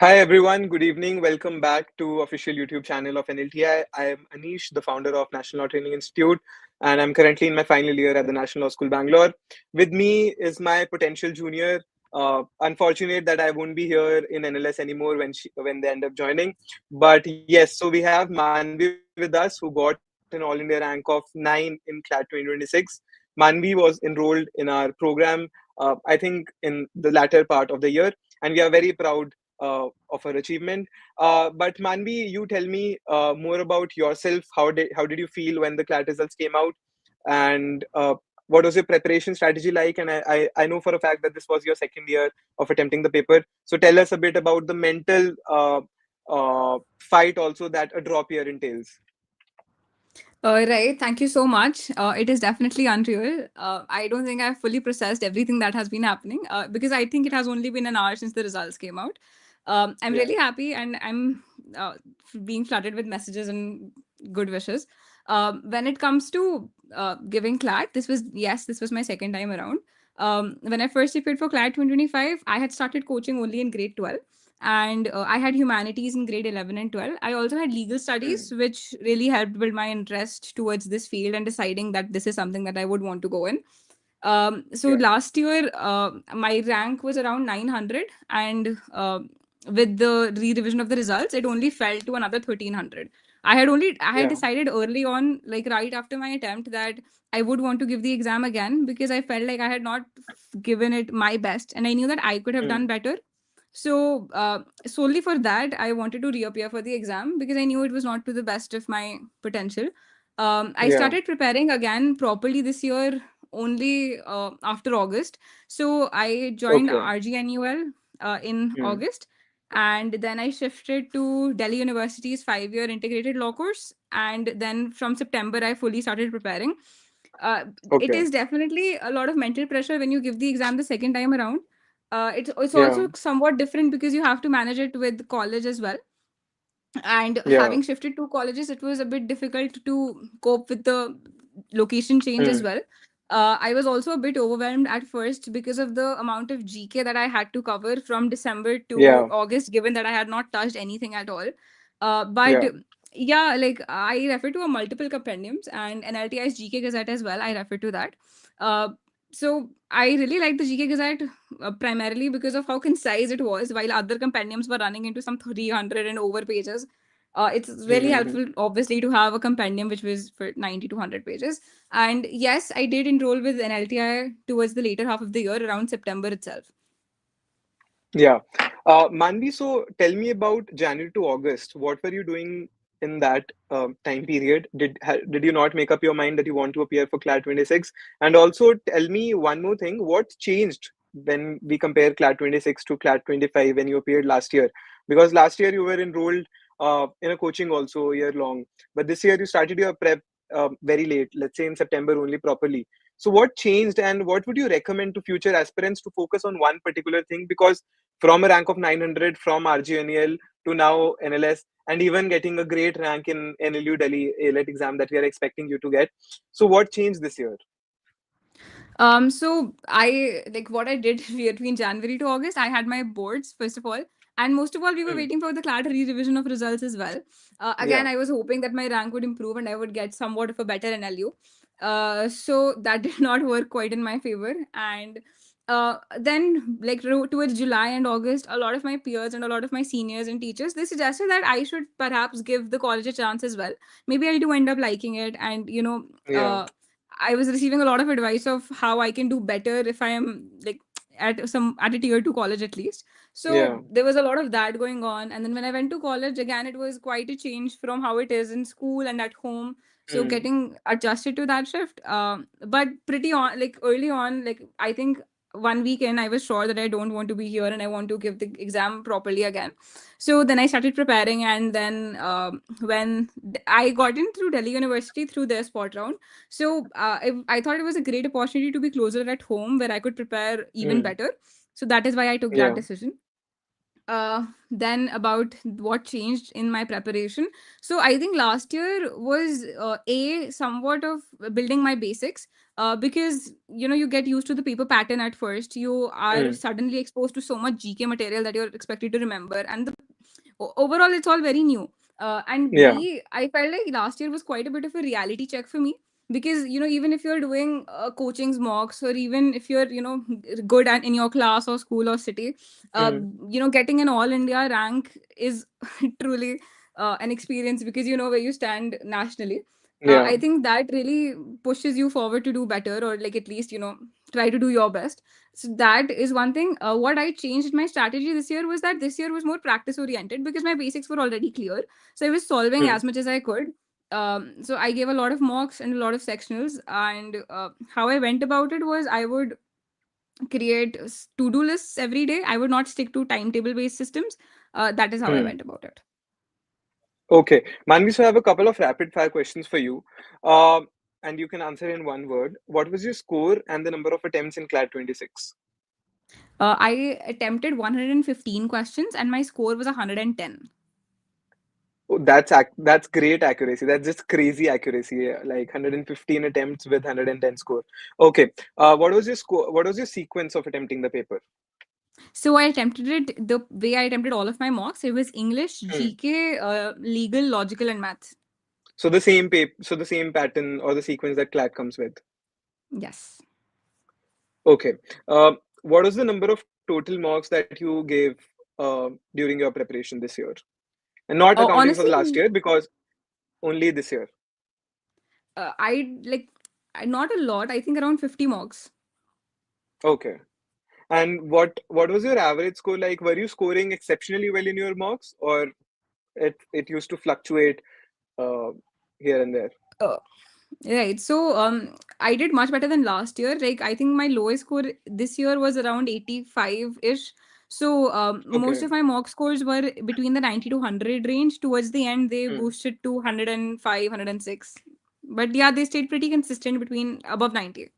Hi everyone, good evening. Welcome back to official YouTube channel of NLTI. I am Anish, the founder of National Law Training Institute, and I'm currently in my final year at the National Law School Bangalore. With me is my potential junior. Unfortunate that I won't be here in NLS anymore when they end up joining. But yes, so we have Manvi with us who got an All India rank of 9 in CLAT 2026. Manvi was enrolled in our program, I think in the latter part of the year, and we are very proud of her achievement. But Manvi, you tell me more about yourself. How did you feel when the CLAT results came out, and what was your preparation strategy like? And I know for a fact that this was your second year of attempting the paper. So tell us a bit about the mental fight also that a drop year entails. Right, thank you so much. It is definitely unreal. I don't think I've fully processed everything that has been happening because I think it has only been an hour since the results came out. I'm Yeah. really happy and I'm being flooded with messages and good wishes. When it comes to giving CLAT, this was my second time around. When I first prepared for CLAT 2025, I had started coaching only in grade 12, and I had humanities in grade 11 and 12. I also had legal studies, Mm. which really helped build my interest towards this field and deciding that this is something that I would want to go in. So Yeah. last year, my rank was around 900, and with the re-revision of the results, it only fell to another 1300. I had Yeah. decided early on, like right after my attempt, that I would want to give the exam again because I felt like I had not given it my best, and I knew that I could have Mm. done better. So solely for that, I wanted to reappear for the exam because I knew it was not to the best of my potential. I Yeah. started preparing again properly this year only after August. So I joined Okay. RGNUL in Mm. August, and then I shifted to Delhi University's 5 year integrated law course. And then from September, I fully started preparing. It Okay. is definitely a lot of mental pressure when you give the exam the second time around. It's Yeah. also somewhat different because you have to manage it with college as well. And Yeah. having shifted to colleges, it was a bit difficult to cope with the location change as Mm. well. I was also a bit overwhelmed at first because of the amount of GK that I had to cover from December to Yeah. August, given that I had not touched anything at all. But Yeah. yeah, like I refer to a multiple compendiums and NLTI's GK Gazette as well. I refer to that. Uh, so I really like the GK Gazette primarily because of how concise it was, while other compendiums were running into some 300 and over pages. It's really Mm-hmm. helpful, obviously, to have a compendium which was for 90 to 100 pages. And yes, I did enroll with NLTI towards the later half of the year, around September itself. Yeah. Manvi, so tell me about January to August. What were you doing in that time period? Did you not make up your mind that you want to appear for CLAT 26? And also tell me one more thing. What changed when we compare CLAT 26 to CLAT 25 when you appeared last year? Because last year you were enrolled in a coaching also a year long, but this year you started your prep very late, let's say in September only properly. So what changed, and what would you recommend to future aspirants to focus on one particular thing? Because from a rank of 900 from RGNEL to now NLS, and even getting a great rank in NLU Delhi AILET exam that we are expecting you to get. So what changed this year? So I like what I did between January to August. I had my boards first of all, and most of all, we were Hmm. waiting for the CLAT revision of results as well. Again, Yeah. I was hoping that my rank would improve and I would get somewhat of a better NLU. So that did not work quite in my favor, and then like towards July and August, a lot of my peers and a lot of my seniors and teachers, they suggested that I should perhaps give the college a chance as well. Maybe I do end up liking it, and Yeah. I was receiving a lot of advice of how I can do better if I am like at a tier two college at least. Yeah. So there was a lot of that going on. And then when I went to college again, it was quite a change from how it is in school and at home. So Hmm. getting adjusted to that shift. But pretty on like early on, like I think 1 week in, I was sure that I don't want to be here and I want to give the exam properly again. So then I started preparing, and then when I got in through Delhi University through their spot round, so I thought it was a great opportunity to be closer at home where I could prepare even Hmm. better. So that is why I took that Yeah. decision. Then about what changed in my preparation. So I think last year was a somewhat of building my basics. because you get used to the paper pattern at first. You are Hmm. suddenly exposed to so much GK material that you're expected to remember, and overall it's all very new. And Yeah. I felt like last year was quite a bit of a reality check for me, because even if you're doing coaching's mocks, or even if you're good at in your class or school or city, uh, Hmm. getting an all India rank is truly an experience, because you know where you stand nationally. Yeah. I think that really pushes you forward to do better, or like at least try to do your best. So that is one thing. What I changed in my strategy this year was that this year was more practice oriented, because my basics were already clear. So I was solving Hmm. as much as I could. So I gave a lot of mocks and a lot of sectionals. And how I went about it was, I would create to-do lists every day. I would not stick to timetable based systems. That is how I Hmm. went about it. Okay, Manvi, so I have a couple of rapid fire questions for you. Um, and you can answer in one word. What was your score and the number of attempts in CLAT 26? I attempted 115 questions and my score was 110. Oh, that's great accuracy. That's just crazy accuracy. Yeah, like 115 attempts with 110 score. Okay. What was your score? What was your sequence of attempting the paper? So I attempted it the way I attempted all of my mocks. It was English, Hmm. GK, legal, logical, and maths. So the same paper, so the same pattern or the sequence that CLAT comes with. Yes. Okay. What was the number of total marks that you gave during your preparation this year? And not accounting for the last Honestly, year because only this year. I like not a lot. I think around 50 mocks. Okay. And what was your average score like? Were you scoring exceptionally well in your marks, or it used to fluctuate uh, here and there? Uh, right. So I did much better than last year. Like I think my lowest score this year was around 85 ish. So most Okay. of my mock scores were between the 90 to 100 range. Towards the end, they Hmm. boosted to 105, 106. But yeah, they stayed pretty consistent between above 90.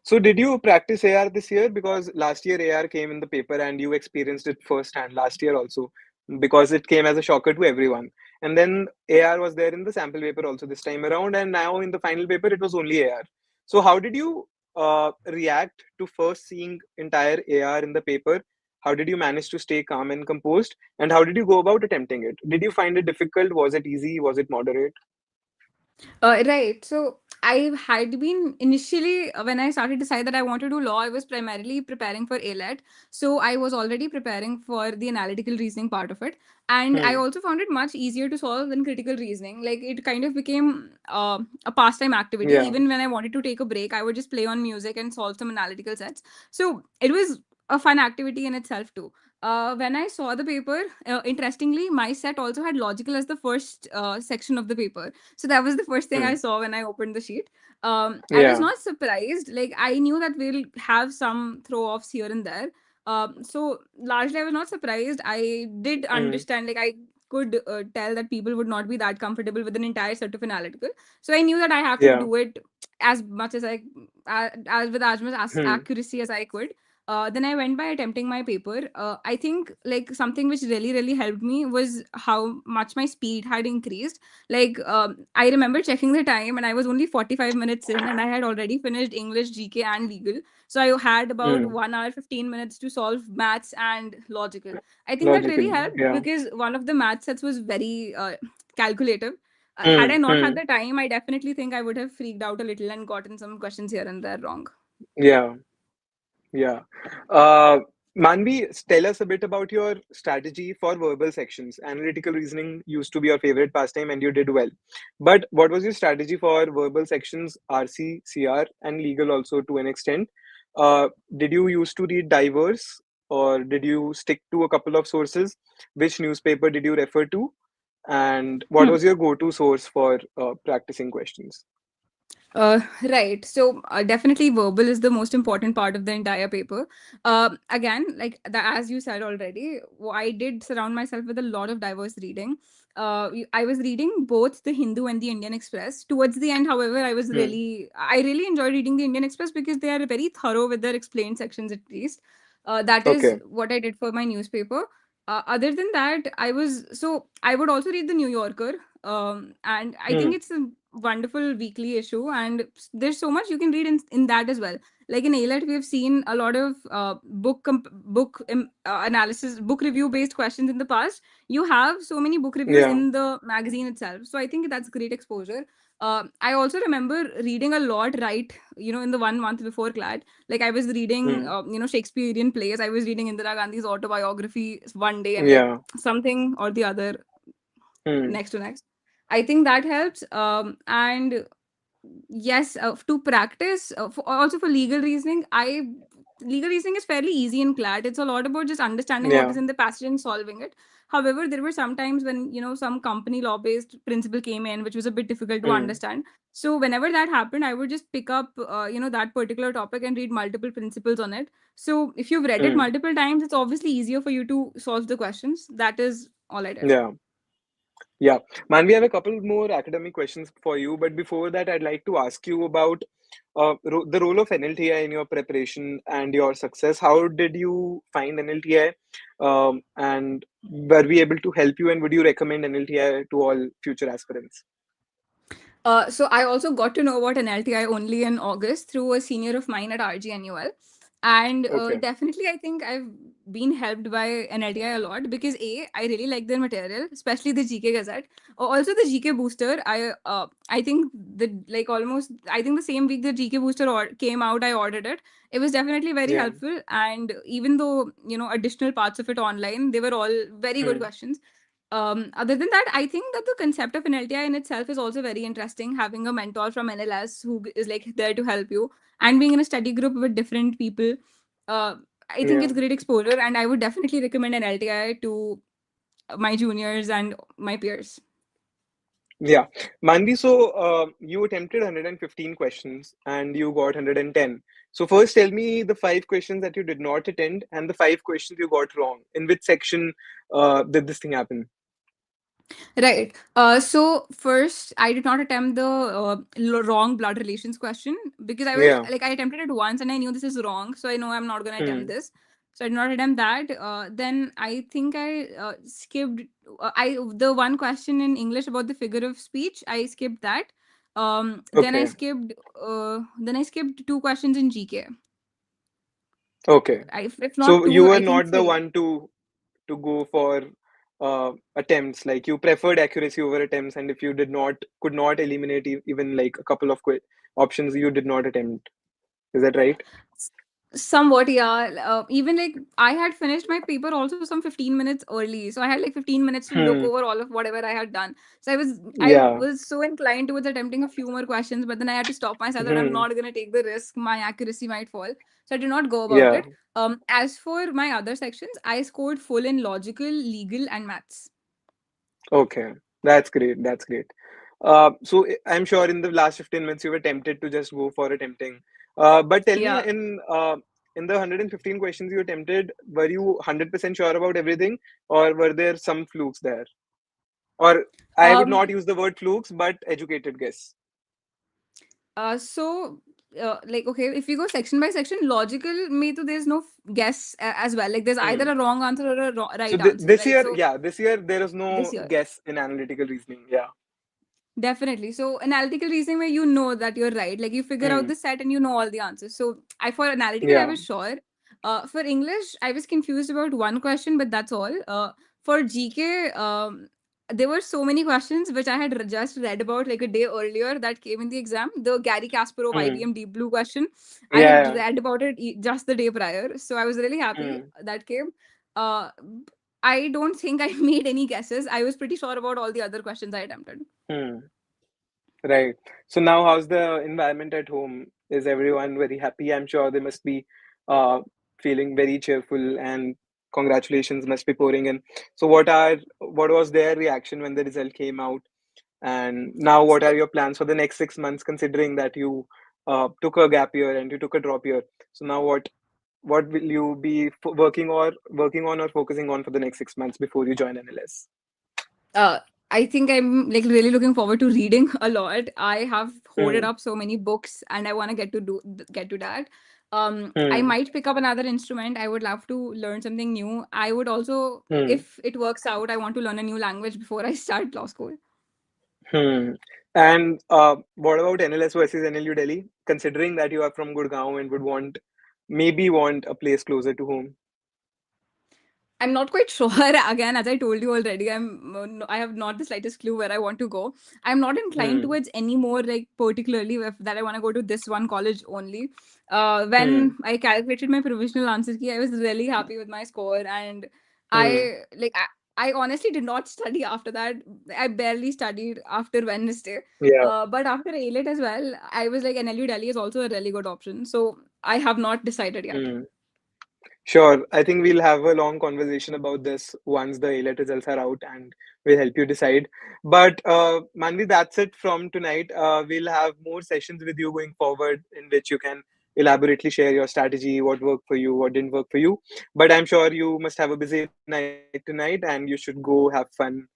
So did you practice AR this year? Because last year AR came in the paper and you experienced it firsthand last year also, because it came as a shocker to everyone. And then AR was there in the sample paper also this time around, and now in the final paper it was only AR. So how did you react to first seeing entire AR in the paper? How did you manage to stay calm and composed? And how did you go about attempting it? Did you find it difficult? Was it easy? Was it moderate? Right. So I had been initially, when I started to decide that I want to do law, I was primarily preparing for AILET. So I was already preparing for the analytical reasoning part of it. And I Hmm. also found it much easier to solve than critical reasoning. Like it kind of became a pastime activity. Yeah. Even when I wanted to take a break, I would just play on music and solve some analytical sets. So it was a fun activity in itself too. When I saw the paper, interestingly, my set also had logical as the first section of the paper. So that was the first thing I Hmm. saw when I opened the sheet. I was Yeah. not surprised. Like I knew that we'll have some throw offs here and there. So largely I was not surprised. I did Hmm. understand. Like I could tell that people would not be that comfortable with an entire set of analytical. So I knew that I have to Yeah. do it as much as as with as much as Hmm. accuracy as I could. Then I went by attempting my paper. I think like something which really helped me was how much my speed had increased. Like I remember checking the time and I was only 45 minutes in and I had already finished English, GK and legal. So I had about Hmm. 1 hour 15 minutes to solve maths and logical. I think that really Logically. helped Yeah. because one of the math sets was very calculative. Had Hmm. I not had Hmm. the time, I definitely think I would have freaked out a little and gotten some questions here and there wrong. Yeah. Yeah. Uh, Manvi, tell us a bit about your strategy for verbal sections. Analytical reasoning used to be your favorite pastime and you did well. But what was your strategy for verbal sections, RC, CR, and legal also to an extent? Did you used to read diverse or did you stick to a couple of sources? Which newspaper did you refer to? And what Hmm. was your go to source for practicing questions? Right. So definitely verbal is the most important part of the entire paper. Again, like as you said already, I did surround myself with a lot of diverse reading. I was reading both the Hindu and the Indian Express. Towards the end, however, Hmm. I really enjoyed reading the Indian Express because they are very thorough with their explained sections at least. That is Okay. what I did for my newspaper. Other than that, I would also read the New Yorker. And I think Hmm. it's a wonderful weekly issue, and there's so much you can read in that as well. Like in AILET, we have seen a lot of analysis, book review based questions in the past. You have so many book reviews Yeah. in the magazine itself, so I think that's great exposure. I also remember reading a lot, right? In the 1 month before CLAT, like I was reading, Hmm. Shakespearean plays. I was reading Indira Gandhi's autobiography one day, and like Yeah. something or the other Hmm. next to next. I think that helps. And yes, to practice, also for legal reasoning is fairly easy in CLAT. It's a lot about just understanding what Yeah. is in the passage and solving it. However, there were some times when some company law based principle came in, which was a bit difficult to Hmm. understand. So whenever that happened, I would just pick up that particular topic and read multiple principles on it. So if you've read it Hmm. multiple times, it's obviously easier for you to solve the questions. That is all I did. Yeah. Yeah. Man, we have a couple more academic questions for you, but before that, I'd like to ask you about the role of NLTI in your preparation and your success. How did you find NLTI? And were we able to help you? And would you recommend NLTI to all future aspirants? So I also got to know about an LTI only in August through a senior of mine at RGNUL. And Okay. definitely, I think I've been helped by an LTI a lot because I really like their material, especially the GK Gazette. Also, the GK Booster. I think I think the same week the GK Booster came out, I ordered it. It was definitely very Yeah. helpful, and even though additional parts of it online, they were all very good Hmm. questions. Other than that, I think that the concept of an LTI in itself is also very interesting. Having a mentor from NLS who is like there to help you, and being in a study group with different people, uh, I think Yeah. it's great exposure, and I would definitely recommend an LTI to my juniors and my peers. Yeah. Manvi, so you attempted 115 questions and you got 110. So first tell me the five questions that you did not attend and the five questions you got wrong. In which section did this thing happen? Right. So first, I did not attempt the wrong blood relations question because Yeah. I attempted it once and I knew this is wrong, so I know I'm not gonna attempt Hmm. this. So I did not attempt that. Then I think I skipped. I the one question in English about the figure of speech. I skipped that. Then I Okay. skipped. Then I skipped two questions in GK. Okay. If not So you two, were I think not the three. one to go for attempts. Like you preferred accuracy over attempts, and if you did not could not eliminate even like a couple of options, you did not attempt. Is that right? Somewhat, yeah. Even like I had finished my paper also some 15 minutes early. So I had like 15 minutes to look Hmm. over all of whatever I had done. So I Yeah. was so inclined towards attempting a few more questions, but then I had to stop myself that I'm Hmm. not gonna take the risk. My accuracy might fall. So I did not go about Yeah. it. As for my other sections, I scored full in logical, legal, and maths. Okay, that's great. That's great. So I'm sure in the last 15 minutes you were tempted to just go for attempting. But tell me, Yeah. in the 115 questions you attempted, were you 100% sure about everything, or were there some flukes there? Or I would Um. not use the word flukes, but educated guess. So, like, okay, if we go section by section, logical, me to there's no guess as well. Like, there's either Hmm. a wrong answer or a So right answer, this right? year, So yeah, this year there is this no year. guess in analytical reasoning. Yeah. Definitely. So analytical reasoning where you know that you're right. Like you figure out Hmm. the set and you know all the answers. So I for analytical I Yeah. was sure. For English, I was confused about one question, but that's all. For GK, there were so many questions which I had just read about like a day earlier that came in the exam. The Gary Kasparov Hmm. IBM Deep Blue question, I had Yeah. read about it just the day prior. So I was really happy Hmm. that came. Uh, I don't think I made any guesses. I was pretty sure about all the other questions I attempted. Hmm. Right. So now, how's the environment at home? Is everyone very happy? I'm sure they must be uh, feeling very cheerful, and congratulations must be pouring in. So, what was their reaction when the result came out? And now, what are your plans for the next 6 months, considering that you took a gap year and you took a drop year? So now, what will you be working on or focusing on for the next 6 months before you join NLS? uh, I think I'm like really looking forward to reading a lot. I have hoarded Hmm. up so many books and I want to get to that. I Hmm. might pick up another instrument. I would love to learn something new. I would also, Hmm. if it works out, I want to learn a new language before I start law school. Hmm. And what about NLS versus NLU Delhi? Considering that you are from Gurgaon and would maybe want a place closer to home. I'm not quite sure. Again, as I told you already, I have not the slightest clue where I want to go. I'm not inclined Hmm. towards any more like particularly that I want to go to this one college only. Hmm. When I calculated my provisional answer key, I was really happy with my score, and Hmm. I like I honestly did not study after that. I barely studied after Wednesday. Yeah. But after AILET as well, I was like NLU Delhi is also a really good option. So I have not decided yet. Hmm. Sure. I think we'll have a long conversation about this once the AILET results are out and we'll help you decide. But Manvi, that's it from tonight. We'll have more sessions with you going forward in which you can elaborately share your strategy, what worked for you, what didn't work for you. But I'm sure you must have a busy night tonight and you should go have fun,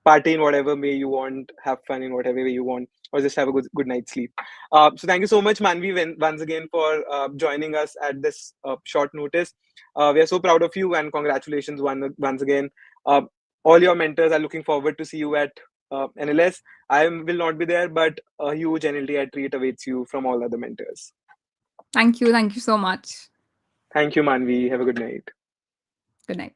party in whatever way you want, have fun in whatever way you want, or just have a good night's sleep. So thank you so much, Manvi, once again for joining us at this short notice. We are so proud of you and congratulations once again. Uh, all your mentors are looking forward to see you at NLS. Will not be there, but a huge NLTI treat awaits you from all other mentors. Thank you. Thank you so much. Thank you, Manvi. Have a good night. Good night.